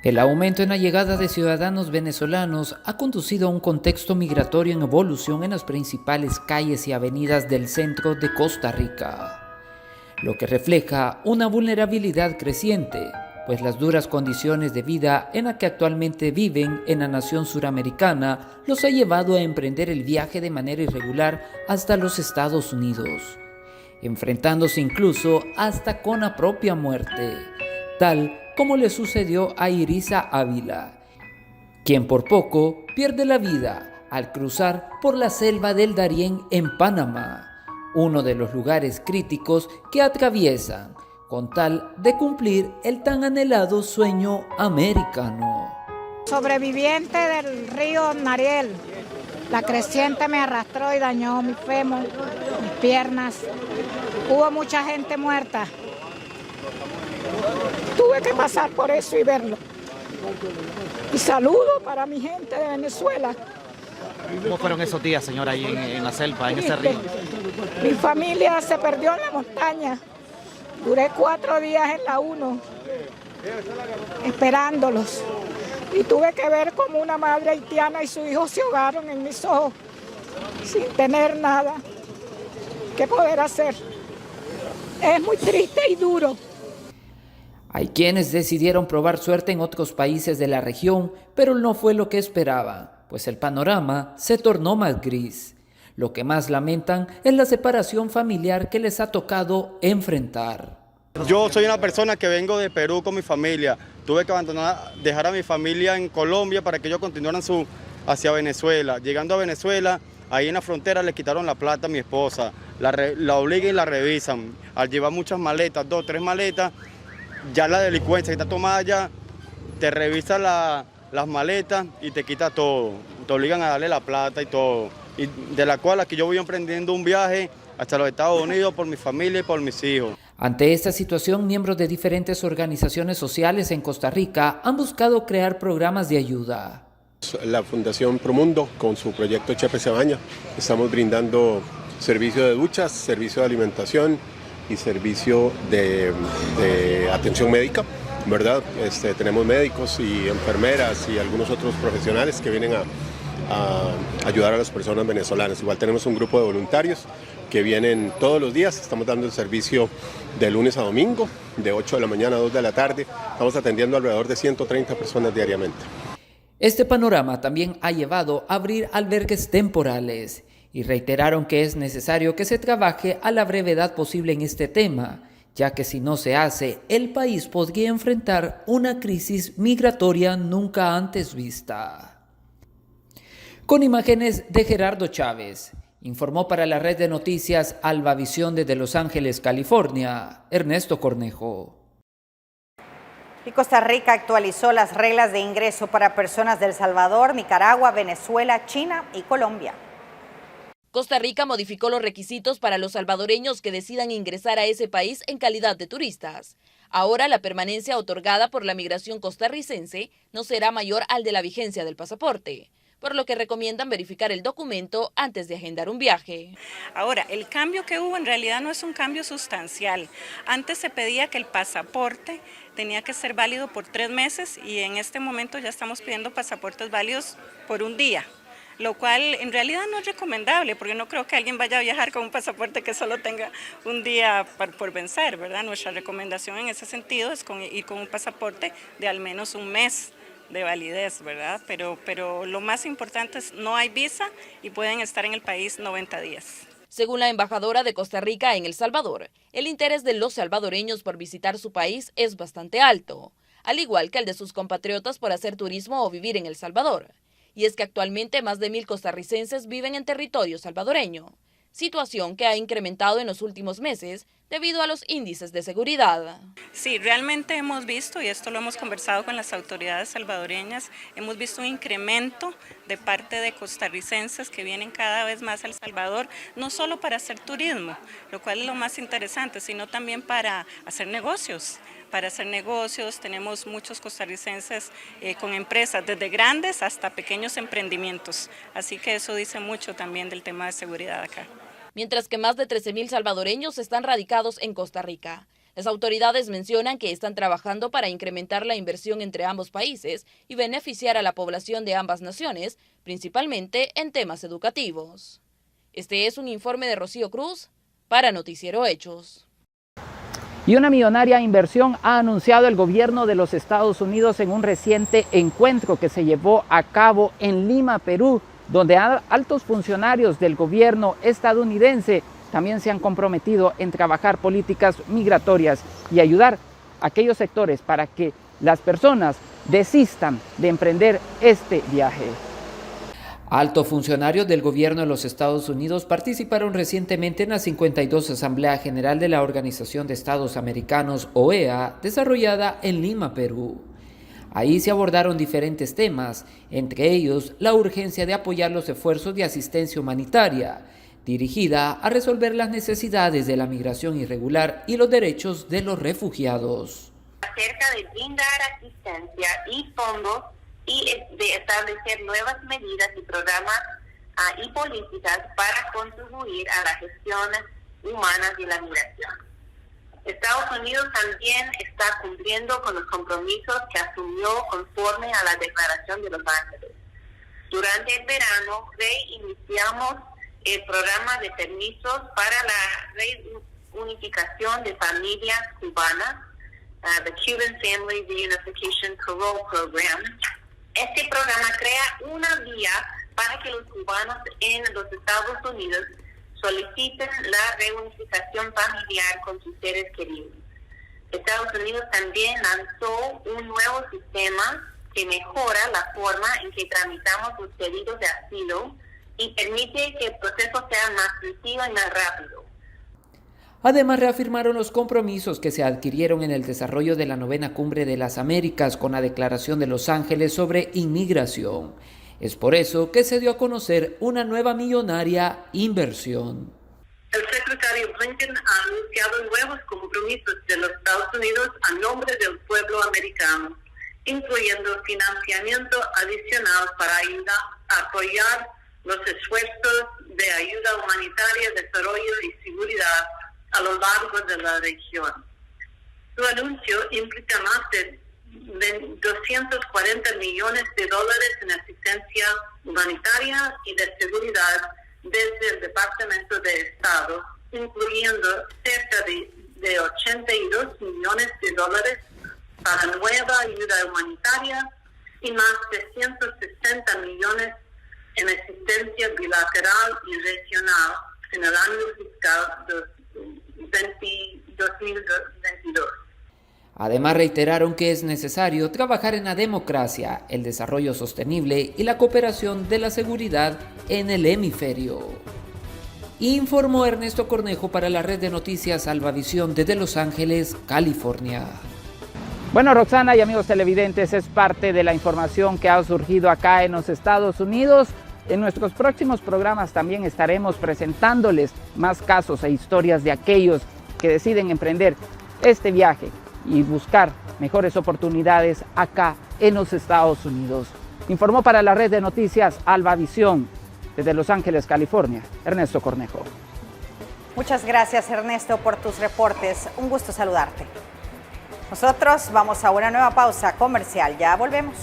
El aumento en la llegada de ciudadanos venezolanos ha conducido a un contexto migratorio en evolución en las principales calles y avenidas del centro de Costa Rica, lo que refleja una vulnerabilidad creciente, pues las duras condiciones de vida en las que actualmente viven en la nación suramericana los ha llevado a emprender el viaje de manera irregular hasta los Estados Unidos, enfrentándose incluso hasta con la propia muerte, tal como le sucedió a Irisa Ávila, quien por poco pierde la vida al cruzar por la selva del Darién en Panamá, uno de los lugares críticos que atraviesan con tal de cumplir el tan anhelado sueño americano. Sobreviviente del río Nariel, la creciente me arrastró y dañó mi fémur, mis piernas, hubo mucha gente muerta. Tuve que pasar por eso y verlo. Y saludo para mi gente de Venezuela. ¿Cómo fueron esos días, señora, ahí en la selva, en ese río? Mi familia se perdió en la montaña. Duré 4 días en la 1, esperándolos. Y tuve que ver como una madre haitiana y su hijo se ahogaron en mis ojos, sin tener nada que poder hacer. Es muy triste y duro. Hay quienes decidieron probar suerte en otros países de la región, pero no fue lo que esperaban, pues el panorama se tornó más gris. Lo que más lamentan es la separación familiar que les ha tocado enfrentar. Yo soy una persona que vengo de Perú con mi familia. Tuve que dejar a mi familia en Colombia para que ellos continuaran hacia Venezuela. Llegando a Venezuela, ahí en la frontera le quitaron la plata a mi esposa. La obligan y la revisan. Al llevar muchas maletas, 2, 3 maletas, ya la delincuencia que está tomada ya, te revisa las maletas y te quita todo. Te obligan a darle la plata y todo. Y de la cual aquí yo voy emprendiendo un viaje hasta los Estados Unidos por mi familia y por mis hijos. Ante esta situación, miembros de diferentes organizaciones sociales en Costa Rica han buscado crear programas de ayuda. La Fundación Promundo, con su proyecto Chepe se baña, estamos brindando servicio de duchas, servicio de alimentación y servicio de atención médica, ¿verdad? Tenemos médicos y enfermeras y algunos otros profesionales que vienen a ayudar a las personas venezolanas. Igual tenemos un grupo de voluntarios que vienen todos los días, estamos dando el servicio de lunes a domingo, de 8 de la mañana a 2 de la tarde, estamos atendiendo alrededor de 130 personas diariamente. Este panorama también ha llevado a abrir albergues temporales y reiteraron que es necesario que se trabaje a la brevedad posible en este tema, ya que si no se hace, el país podría enfrentar una crisis migratoria nunca antes vista. Con imágenes de Gerardo Chávez, informó para la red de noticias Albavisión desde Los Ángeles, California, Ernesto Cornejo. Y Costa Rica actualizó las reglas de ingreso para personas de El Salvador, Nicaragua, Venezuela, China y Colombia. Costa Rica modificó los requisitos para los salvadoreños que decidan ingresar a ese país en calidad de turistas. Ahora la permanencia otorgada por la migración costarricense no será mayor al de la vigencia del pasaporte. por lo que recomiendan verificar el documento antes de agendar un viaje. Ahora, el cambio que hubo en realidad no es un cambio sustancial. Antes se pedía que el pasaporte tenía que ser válido por 3 meses y en este momento ya estamos pidiendo pasaportes válidos por un día, lo cual en realidad no es recomendable, porque no creo que alguien vaya a viajar con un pasaporte que solo tenga un día por vencer, ¿verdad? Nuestra recomendación en ese sentido es ir con un pasaporte de al menos un mes de validez, ¿verdad? Pero lo más importante es no hay visa y pueden estar en el país 90 días. Según la embajadora de Costa Rica en El Salvador, el interés de los salvadoreños por visitar su país es bastante alto, al igual que el de sus compatriotas por hacer turismo o vivir en El Salvador. Y es que actualmente más de 1,000 costarricenses viven en territorio salvadoreño, situación que ha incrementado en los últimos meses debido a los índices de seguridad. Sí, realmente hemos visto, y esto lo hemos conversado con las autoridades salvadoreñas, hemos visto un incremento de parte de costarricenses que vienen cada vez más a El Salvador, no solo para hacer turismo, lo cual es lo más interesante, sino también para hacer negocios. Tenemos muchos costarricenses con empresas, desde grandes hasta pequeños emprendimientos, así que eso dice mucho también del tema de seguridad acá. Mientras que más de 13,000 salvadoreños están radicados en Costa Rica. Las autoridades mencionan que están trabajando para incrementar la inversión entre ambos países y beneficiar a la población de ambas naciones, principalmente en temas educativos. Este es un informe de Rocío Cruz para Noticiero Hechos. Y una millonaria inversión ha anunciado el gobierno de los Estados Unidos en un reciente encuentro que se llevó a cabo en Lima, Perú, donde altos funcionarios del gobierno estadounidense también se han comprometido en trabajar políticas migratorias y ayudar a aquellos sectores para que las personas desistan de emprender este viaje. Altos funcionarios del gobierno de los Estados Unidos participaron recientemente en la 52 Asamblea General de la Organización de Estados Americanos, OEA, desarrollada en Lima, Perú. Ahí se abordaron diferentes temas, entre ellos la urgencia de apoyar los esfuerzos de asistencia humanitaria, dirigida a resolver las necesidades de la migración irregular y los derechos de los refugiados. Acerca de brindar asistencia y fondos y de establecer nuevas medidas y programas y políticas para contribuir a la gestión humana de la migración. Estados Unidos también está cumpliendo con los compromisos que asumió conforme a la Declaración de Los Ángeles. Durante el verano reiniciamos el programa de permisos para la reunificación de familias cubanas, the Cuban Family Reunification Parole Program. Este programa crea una vía para que los cubanos en los Estados Unidos soliciten la reunificación familiar con sus seres queridos. Estados Unidos también lanzó un nuevo sistema que mejora la forma en que tramitamos los pedidos de asilo y permite que el proceso sea más sencillo y más rápido. Además, reafirmaron los compromisos que se adquirieron en el desarrollo de la 9ª Cumbre de las Américas con la Declaración de Los Ángeles sobre inmigración. Es por eso que se dio a conocer una nueva millonaria inversión. El secretario Blinken ha anunciado nuevos compromisos de los Estados Unidos a nombre del pueblo americano, incluyendo financiamiento adicional para ayudar a apoyar los esfuerzos de ayuda humanitaria, desarrollo y seguridad a lo largo de la región. Su anuncio implica más de 240 millones de dólares en asistencia humanitaria y de seguridad desde el Departamento de Estado, incluyendo cerca de 82 millones de dólares para nueva ayuda humanitaria y más de 160 millones en asistencia bilateral y regional en el año fiscal 2022. Además, reiteraron que es necesario trabajar en la democracia, el desarrollo sostenible y la cooperación de la seguridad en el hemisferio. Informó Ernesto Cornejo para la red de noticias Salvavisión desde Los Ángeles, California. Bueno, Roxana y amigos televidentes, es parte de la información que ha surgido acá en los Estados Unidos. En nuestros próximos programas también estaremos presentándoles más casos e historias de aquellos que deciden emprender este viaje y buscar mejores oportunidades acá en los Estados Unidos. Informó para la red de noticias Albavisión, desde Los Ángeles, California, Ernesto Cornejo. Muchas gracias, Ernesto, por tus reportes. Un gusto saludarte. Nosotros vamos a una nueva pausa comercial. Ya volvemos.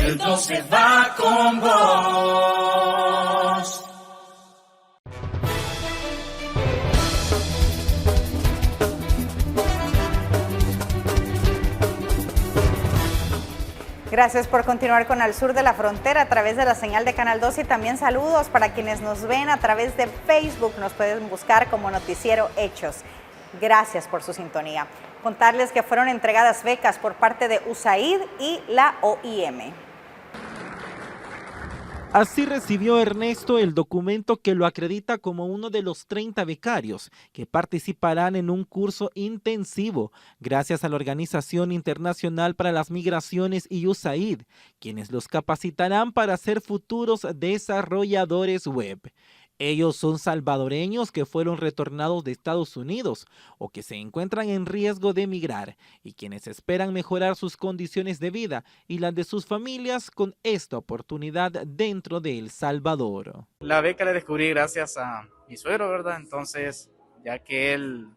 El 12 va con vos. Gracias por continuar con Al Sur de la Frontera a través de la señal de Canal 2 y también saludos para quienes nos ven a través de Facebook. Nos pueden buscar como Noticiero Hechos. Gracias por su sintonía. Contarles que fueron entregadas becas por parte de USAID y la OIM. Así recibió Ernesto el documento que lo acredita como uno de los 30 becarios que participarán en un curso intensivo gracias a la Organización Internacional para las Migraciones y USAID, quienes los capacitarán para ser futuros desarrolladores web. Ellos son salvadoreños que fueron retornados de Estados Unidos o que se encuentran en riesgo de emigrar y quienes esperan mejorar sus condiciones de vida y las de sus familias con esta oportunidad dentro de El Salvador. La beca la descubrí gracias a mi suegro, ¿verdad? Entonces, ya que él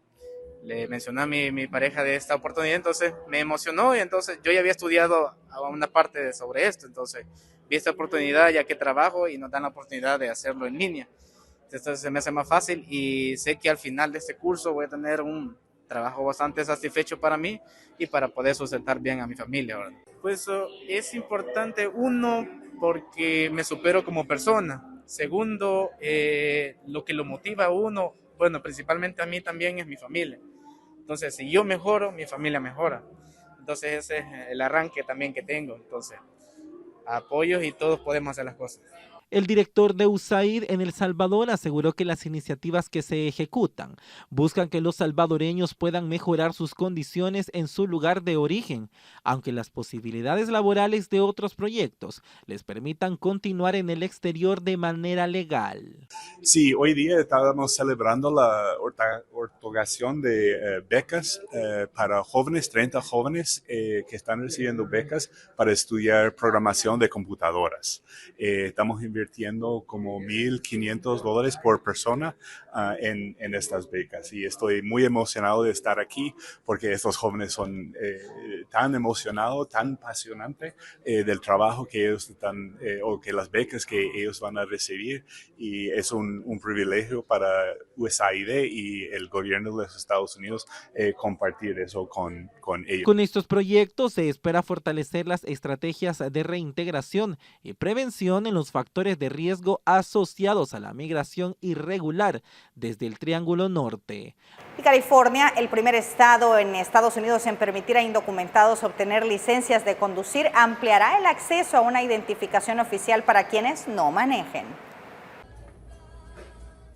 le mencionó a mi pareja de esta oportunidad, entonces me emocionó y entonces yo ya había estudiado una parte sobre esto, entonces vi esta oportunidad ya que trabajo y nos dan la oportunidad de hacerlo en línea. Entonces se me hace más fácil y sé que al final de este curso voy a tener un trabajo bastante satisfecho para mí y para poder sustentar bien a mi familia, ¿verdad? Pues es importante, uno, porque me supero como persona. Segundo, lo que lo motiva a uno, bueno, principalmente a mí también es mi familia. Entonces, si yo mejoro, mi familia mejora. Entonces ese es el arranque también que tengo. Entonces, apoyos y todos podemos hacer las cosas. El director de USAID en El Salvador aseguró que las iniciativas que se ejecutan buscan que los salvadoreños puedan mejorar sus condiciones en su lugar de origen, aunque las posibilidades laborales de otros proyectos les permitan continuar en el exterior de manera legal. Sí, hoy día estábamos celebrando la otorgación de becas para jóvenes, 30 jóvenes que están recibiendo becas para estudiar programación de computadoras. Estamos invirtiendo como $1,500 por persona en estas becas y estoy muy emocionado de estar aquí porque estos jóvenes son tan emocionados, tan apasionantes del trabajo que ellos están o que las becas que ellos van a recibir y es un privilegio para USAID y el gobierno de los Estados Unidos compartir eso con ellos. Con estos proyectos se espera fortalecer las estrategias de reintegración y prevención en los factores de riesgo asociados a la migración irregular desde el Triángulo Norte. Y California, el primer estado en Estados Unidos en permitir a indocumentados obtener licencias de conducir, ampliará el acceso a una identificación oficial para quienes no manejen.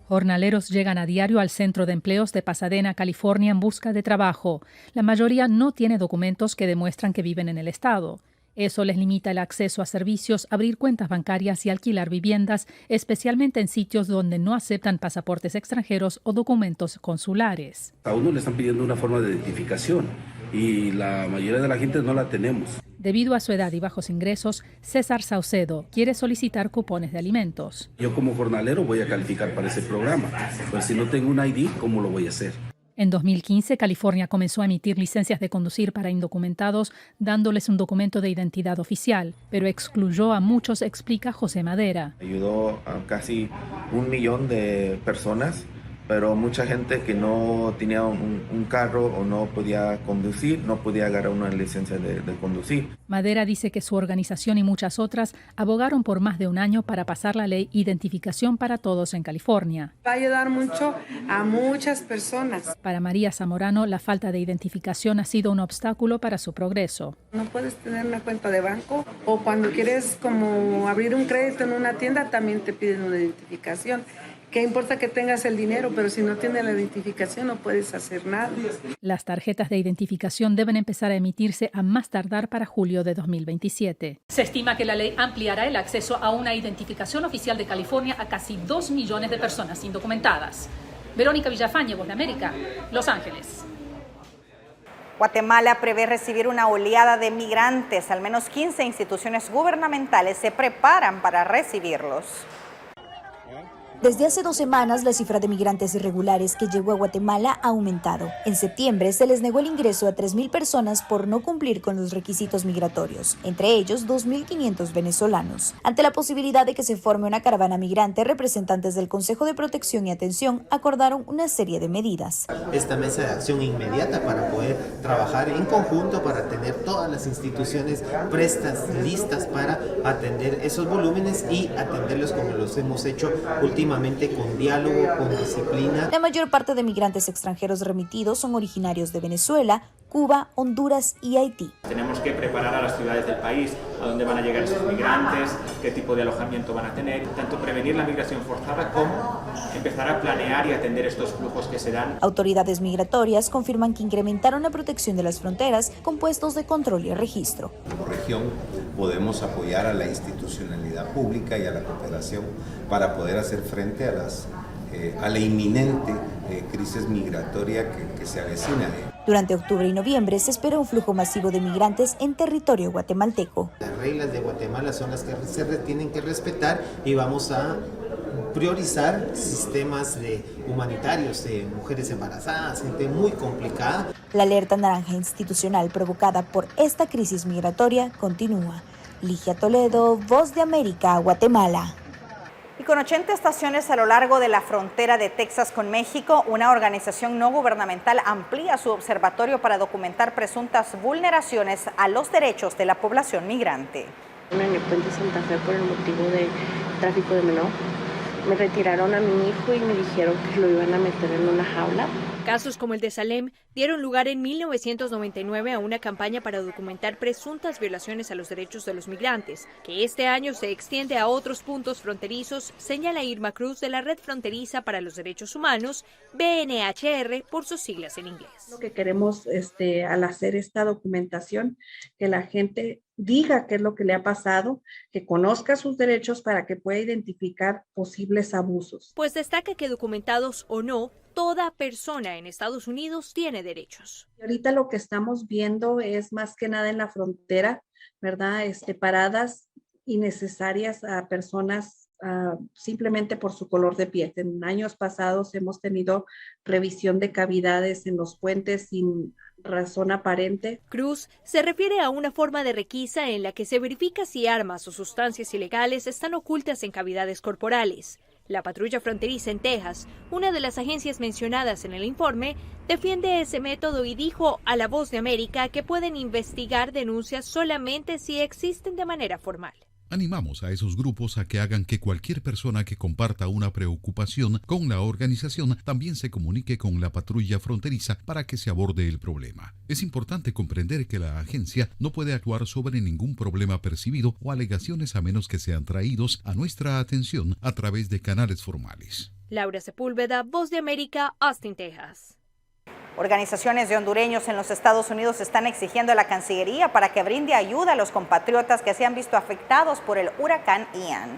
Jornaleros llegan a diario al Centro de Empleos de Pasadena, California, en busca de trabajo. La mayoría no tiene documentos que demuestran que viven en el estado. Eso les limita el acceso a servicios, abrir cuentas bancarias y alquilar viviendas, especialmente en sitios donde no aceptan pasaportes extranjeros o documentos consulares. A uno le están pidiendo una forma de identificación y la mayoría de la gente no la tenemos. Debido a su edad y bajos ingresos, César Saucedo quiere solicitar cupones de alimentos. Yo como jornalero voy a calificar para ese programa, pero si no tengo un ID, ¿cómo lo voy a hacer? En 2015, California comenzó a emitir licencias de conducir para indocumentados, dándoles un documento de identidad oficial, pero excluyó a muchos, explica José Madera. Ayudó a casi 1 millón de personas pero mucha gente que no tenía un carro o no podía conducir, no podía agarrar una licencia de conducir. Madera dice que su organización y muchas otras abogaron por más de un año para pasar la ley Identificación para Todos en California. Va a ayudar mucho a muchas personas. Para María Zamorano, la falta de identificación ha sido un obstáculo para su progreso. No puedes tener una cuenta de banco o cuando quieres como abrir un crédito en una tienda también te piden una identificación. ¿Qué importa que tengas el dinero, pero si no tienes la identificación no puedes hacer nada? Las tarjetas de identificación deben empezar a emitirse a más tardar para julio de 2027. Se estima que la ley ampliará el acceso a una identificación oficial de California a casi 2 millones de personas indocumentadas. Verónica Villafañe, Voz de América, Los Ángeles. Guatemala prevé recibir una oleada de migrantes. Al menos 15 instituciones gubernamentales se preparan para recibirlos. Desde hace 2 semanas, la cifra de migrantes irregulares que llegó a Guatemala ha aumentado. En septiembre se les negó el ingreso a 3.000 personas por no cumplir con los requisitos migratorios, entre ellos 2.500 venezolanos. Ante la posibilidad de que se forme una caravana migrante, representantes del Consejo de Protección y Atención acordaron una serie de medidas. Esta mesa de acción inmediata para poder trabajar en conjunto, para tener todas las instituciones prestas, listas para atender esos volúmenes y atenderlos como los hemos hecho últimamente, con diálogo, con disciplina. La mayor parte de migrantes extranjeros remitidos son originarios de Venezuela, Cuba, Honduras y Haití. Tenemos que preparar a las ciudades del país, a dónde van a llegar esos migrantes, qué tipo de alojamiento van a tener, tanto prevenir la migración forzada como empezar a planear y atender estos flujos que se dan. Autoridades migratorias confirman que incrementaron la protección de las fronteras con puestos de control y registro. Como región podemos apoyar a la institucionalidad pública y a la cooperación para poder hacer frente a la inminente crisis migratoria que se avecina. Durante octubre y noviembre se espera un flujo masivo de migrantes en territorio guatemalteco. Las reglas de Guatemala son las que se tienen que respetar y vamos a priorizar sistemas humanitarios de mujeres embarazadas, gente muy complicada. La alerta naranja institucional provocada por esta crisis migratoria continúa. Ligia Toledo, Voz de América, Guatemala. Y con 80 estaciones a lo largo de la frontera de Texas con México, una organización no gubernamental amplía su observatorio para documentar presuntas vulneraciones a los derechos de la población migrante. En el puente Santa Fe por el motivo de tráfico de menor. Me retiraron a mi hijo y me dijeron que lo iban a meter en una jaula. Casos como el de Salem dieron lugar en 1999 a una campaña para documentar presuntas violaciones a los derechos de los migrantes, que este año se extiende a otros puntos fronterizos, señala Irma Cruz de la Red Fronteriza para los Derechos Humanos, BNHR por sus siglas en inglés. Lo que queremos al hacer esta documentación, que la gente diga qué es lo que le ha pasado, que conozca sus derechos para que pueda identificar posibles abusos. Pues destaca que documentados o no, toda persona en Estados Unidos tiene derechos. Ahorita lo que estamos viendo es más que nada en la frontera, ¿verdad? Paradas innecesarias a personas simplemente por su color de piel. En años pasados hemos tenido revisión de cavidades en los puentes sin razón aparente. Cruz se refiere a una forma de requisa en la que se verifica si armas o sustancias ilegales están ocultas en cavidades corporales. La patrulla fronteriza en Texas, una de las agencias mencionadas en el informe, defiende ese método y dijo a La Voz de América que pueden investigar denuncias solamente si existen de manera formal. Animamos a esos grupos a que hagan que cualquier persona que comparta una preocupación con la organización también se comunique con la patrulla fronteriza para que se aborde el problema. Es importante comprender que la agencia no puede actuar sobre ningún problema percibido o alegaciones a menos que sean traídos a nuestra atención a través de canales formales. Laura Sepúlveda, Voz de América, Austin, Texas. Organizaciones de hondureños en los Estados Unidos están exigiendo a la Cancillería para que brinde ayuda a los compatriotas que se han visto afectados por el huracán Ian.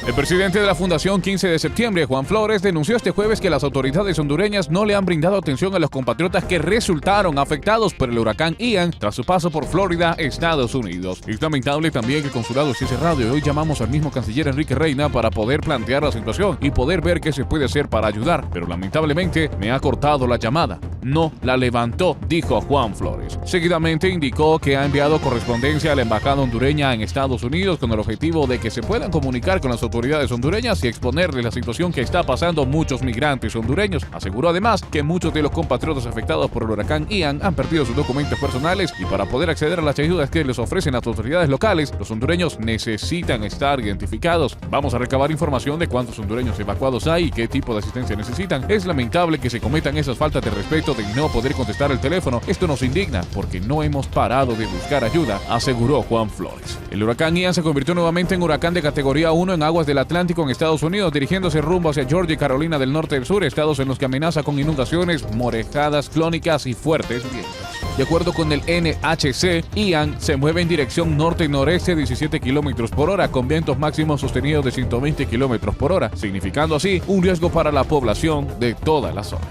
El presidente de la Fundación 15 de septiembre, Juan Flores, denunció este jueves que las autoridades hondureñas no le han brindado atención a los compatriotas que resultaron afectados por el huracán Ian tras su paso por Florida, Estados Unidos. Es lamentable también que el consulado esté cerrado y hoy llamamos al mismo canciller Enrique Reina para poder plantear la situación y poder ver qué se puede hacer para ayudar, pero lamentablemente me ha cortado la llamada. No la levantó, dijo Juan Flores. Seguidamente indicó que ha enviado correspondencia a la embajada hondureña en Estados Unidos con el objetivo de que se puedan comunicar con las autoridades autoridades hondureñas y exponerles la situación que está pasando muchos migrantes hondureños. Aseguró además que muchos de los compatriotas afectados por el huracán Ian han perdido sus documentos personales y para poder acceder a las ayudas que les ofrecen las autoridades locales, los hondureños necesitan estar identificados. Vamos a recabar información de cuántos hondureños evacuados hay y qué tipo de asistencia necesitan. Es lamentable que se cometan esas faltas de respeto de no poder contestar el teléfono. Esto nos indigna porque no hemos parado de buscar ayuda, aseguró Juan Flores. El huracán Ian se convirtió nuevamente en huracán de categoría 1 en aguas del Atlántico en Estados Unidos, dirigiéndose rumbo hacia Georgia y Carolina del Norte y del Sur, estados en los que amenaza con inundaciones, morejadas clónicas y fuertes vientos. De acuerdo con el NHC, Ian se mueve en dirección norte y noreste 17 km por hora, con vientos máximos sostenidos de 120 km por hora, significando así un riesgo para la población de toda la zona.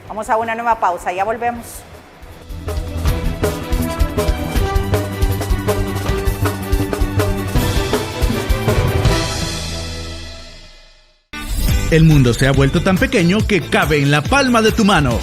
Vamos a una nueva pausa, ya volvemos. El mundo se ha vuelto tan pequeño que cabe en la palma de tu mano.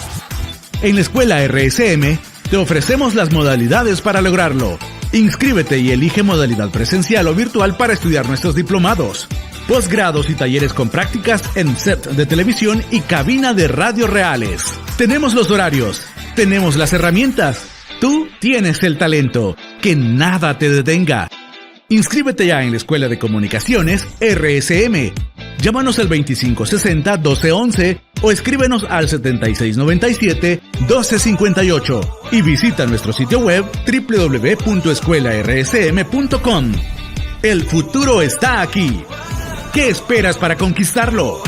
En la escuela RSM te ofrecemos las modalidades para lograrlo. Inscríbete y elige modalidad presencial o virtual para estudiar nuestros diplomados, posgrados y talleres con prácticas en set de televisión y cabina de radio reales. Tenemos los horarios, tenemos las herramientas. Tú tienes el talento. Que nada te detenga. Inscríbete ya en la Escuela de Comunicaciones RSM. Llámanos al 2560-1211 o escríbenos al 7697-1258 y visita nuestro sitio web www.escuelarsm.com. El futuro está aquí. ¿Qué esperas para conquistarlo?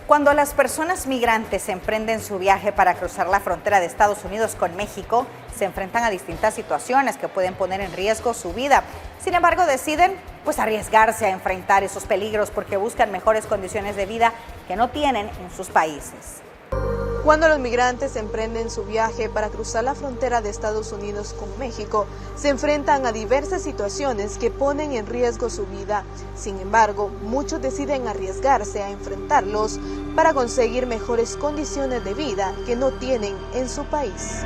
Cuando las personas migrantes emprenden su viaje para cruzar la frontera de Estados Unidos con México, se enfrentan a distintas situaciones que pueden poner en riesgo su vida. Sin embargo, deciden arriesgarse a enfrentar esos peligros porque buscan mejores condiciones de vida que no tienen en sus países. Cuando los migrantes emprenden su viaje para cruzar la frontera de Estados Unidos con México, se enfrentan a diversas situaciones que ponen en riesgo su vida. Sin embargo, muchos deciden arriesgarse a enfrentarlos para conseguir mejores condiciones de vida que no tienen en su país.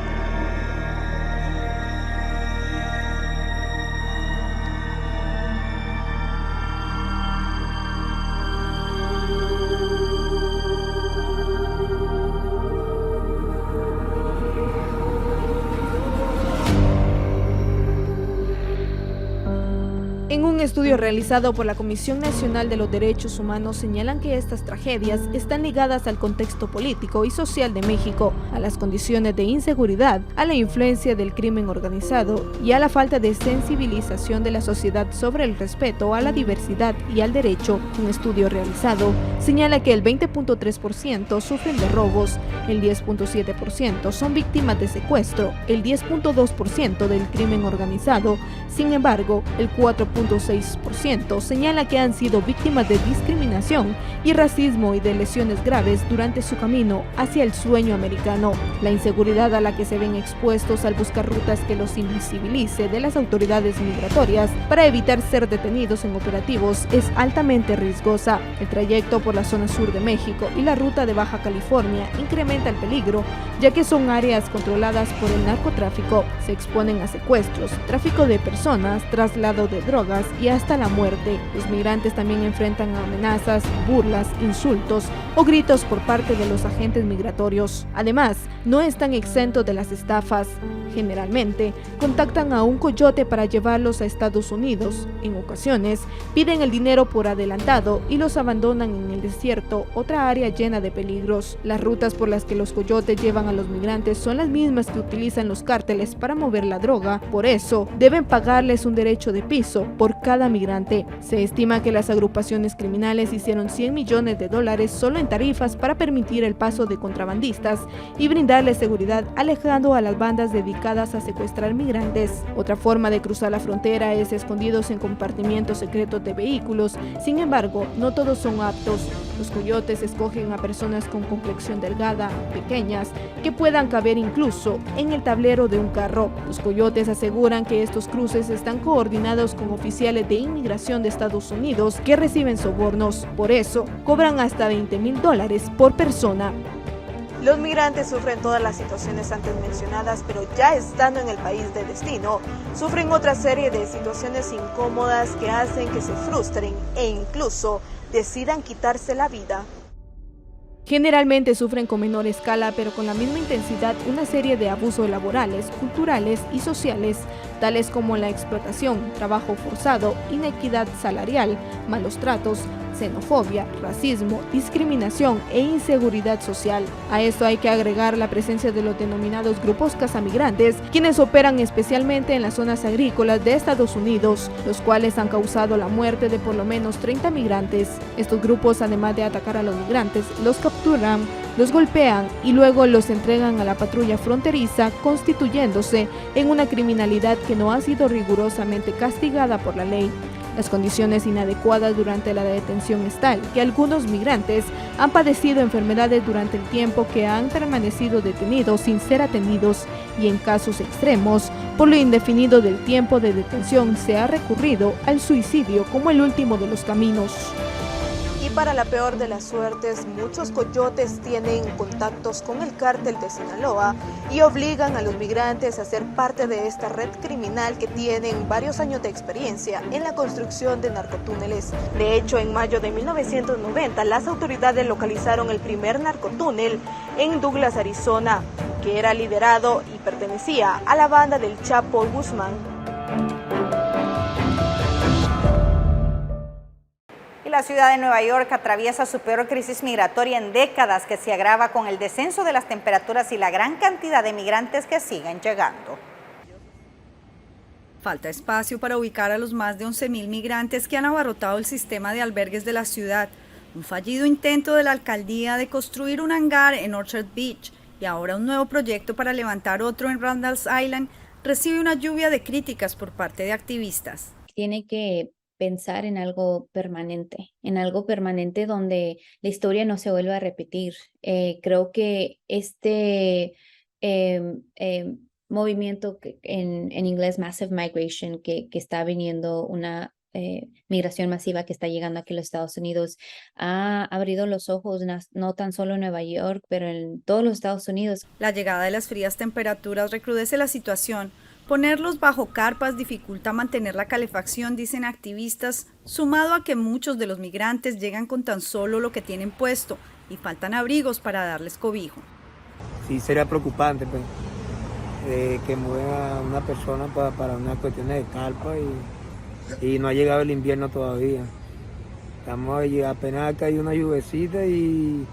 En un estudio realizado por la Comisión Nacional de los Derechos Humanos señalan que estas tragedias están ligadas al contexto político y social de México, a las condiciones de inseguridad, a la influencia del crimen organizado y a la falta de sensibilización de la sociedad sobre el respeto a la diversidad y al derecho. Un estudio realizado señala que el 20.3% sufren de robos, el 10.7% son víctimas de secuestro, el 10.2% del crimen organizado. Sin embargo, el 4.6% señala que han sido víctimas de discriminación y racismo y de lesiones graves durante su camino hacia el sueño americano. La inseguridad a la que se ven expuestos al buscar rutas que los invisibilice de las autoridades migratorias para evitar ser detenidos en operativos es altamente riesgosa. El trayecto por la zona sur de México y la ruta de Baja California incrementa el peligro, ya que son áreas controladas por el narcotráfico. Se exponen a secuestros, tráfico de personas, traslado de drogas y hasta la muerte. Los migrantes también enfrentan amenazas, burlas, insultos o gritos por parte de los agentes migratorios. Además, no están exentos de las estafas. Generalmente, contactan a un coyote para llevarlos a Estados Unidos. En ocasiones, piden el dinero por adelantado y los abandonan en el desierto, otra área llena de peligros. Las rutas por las que los coyotes llevan a los migrantes son las mismas que utilizan los cárteles para mover la droga. Por eso, deben pagarles un derecho de piso por cada migrante. Se estima que las agrupaciones criminales hicieron $100 millones solo en tarifas para permitir el paso de contrabandistas y brindarles seguridad, alejando a las bandas dedicadas a secuestrar migrantes. Otra forma de cruzar la frontera es escondidos en compartimientos secretos de vehículos. Sin embargo, no todos son aptos. Los coyotes escogen a personas con complexión delgada, pequeñas, que puedan caber incluso en el tablero de un carro. Los coyotes aseguran que estos cruces están coordinados con oficiales de inmigración de Estados Unidos que reciben sobornos. Por eso, cobran hasta $20,000 por persona. Los migrantes sufren todas las situaciones antes mencionadas, pero ya estando en el país de destino, sufren otra serie de situaciones incómodas que hacen que se frustren e incluso decidan quitarse la vida. Generalmente sufren con menor escala, pero con la misma intensidad, una serie de abusos laborales, culturales y sociales, tales como la explotación, trabajo forzado, inequidad salarial, malos tratos, xenofobia, racismo, discriminación e inseguridad social. A esto hay que agregar la presencia de los denominados grupos cazamigrantes, quienes operan especialmente en las zonas agrícolas de Estados Unidos, los cuales han causado la muerte de por lo menos 30 migrantes. Estos grupos, además de atacar a los migrantes, los capturan, los golpean y luego los entregan a la patrulla fronteriza, constituyéndose en una criminalidad que no ha sido rigurosamente castigada por la ley. Las condiciones inadecuadas durante la detención es tal que algunos migrantes han padecido enfermedades durante el tiempo que han permanecido detenidos sin ser atendidos y en casos extremos, por lo indefinido del tiempo de detención, se ha recurrido al suicidio como el último de los caminos. Y para la peor de las suertes, muchos coyotes tienen contactos con el cártel de Sinaloa y obligan a los migrantes a ser parte de esta red criminal que tienen varios años de experiencia en la construcción de narcotúneles. De hecho, en mayo de 1990, las autoridades localizaron el primer narcotúnel en Douglas, Arizona, que era liderado y pertenecía a la banda del Chapo Guzmán. La ciudad de Nueva York atraviesa su peor crisis migratoria en décadas, que se agrava con el descenso de las temperaturas y la gran cantidad de migrantes que siguen llegando. Falta espacio para ubicar a los más de 11,000 migrantes que han abarrotado el sistema de albergues de la ciudad. Un fallido intento de la alcaldía de construir un hangar en Orchard Beach y ahora un nuevo proyecto para levantar otro en Randall's Island recibe una lluvia de críticas por parte de activistas. Tiene que pensar en algo permanente donde la historia no se vuelva a repetir. Creo que este movimiento en inglés Massive Migration, que está viniendo una migración masiva que está llegando aquí a los Estados Unidos, ha abrido los ojos no tan solo en Nueva York, pero en todos los Estados Unidos. La llegada de las frías temperaturas recrudece la situación. Ponerlos bajo carpas dificulta mantener la calefacción, dicen activistas, sumado a que muchos de los migrantes llegan con tan solo lo que tienen puesto y faltan abrigos para darles cobijo. Sí, sería preocupante pues, que mueva a una persona para unas cuestiones de carpa y no ha llegado el invierno todavía. Estamos apenas acá hay una lluvecita y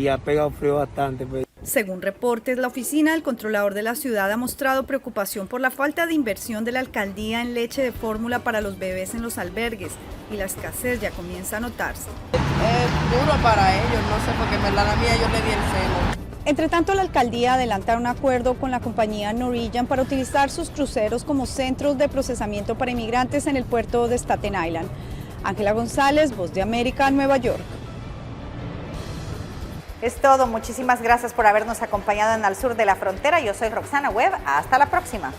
ha pegado frío bastante pues. Según reportes, la oficina del controlador de la ciudad ha mostrado preocupación por la falta de inversión de la alcaldía en leche de fórmula para los bebés en los albergues y la escasez ya comienza a notarse. Es duro para ellos, no sé, porque en verdad a mí yo le di el celo. Entre tanto, la alcaldía adelanta un acuerdo con la compañía Norwegian para utilizar sus cruceros como centros de procesamiento para inmigrantes en el puerto de Staten Island. Ángela González, Voz de América, Nueva York. Es todo, muchísimas gracias por habernos acompañado en Al Sur de la Frontera. Yo soy Roxana Webb, hasta la próxima.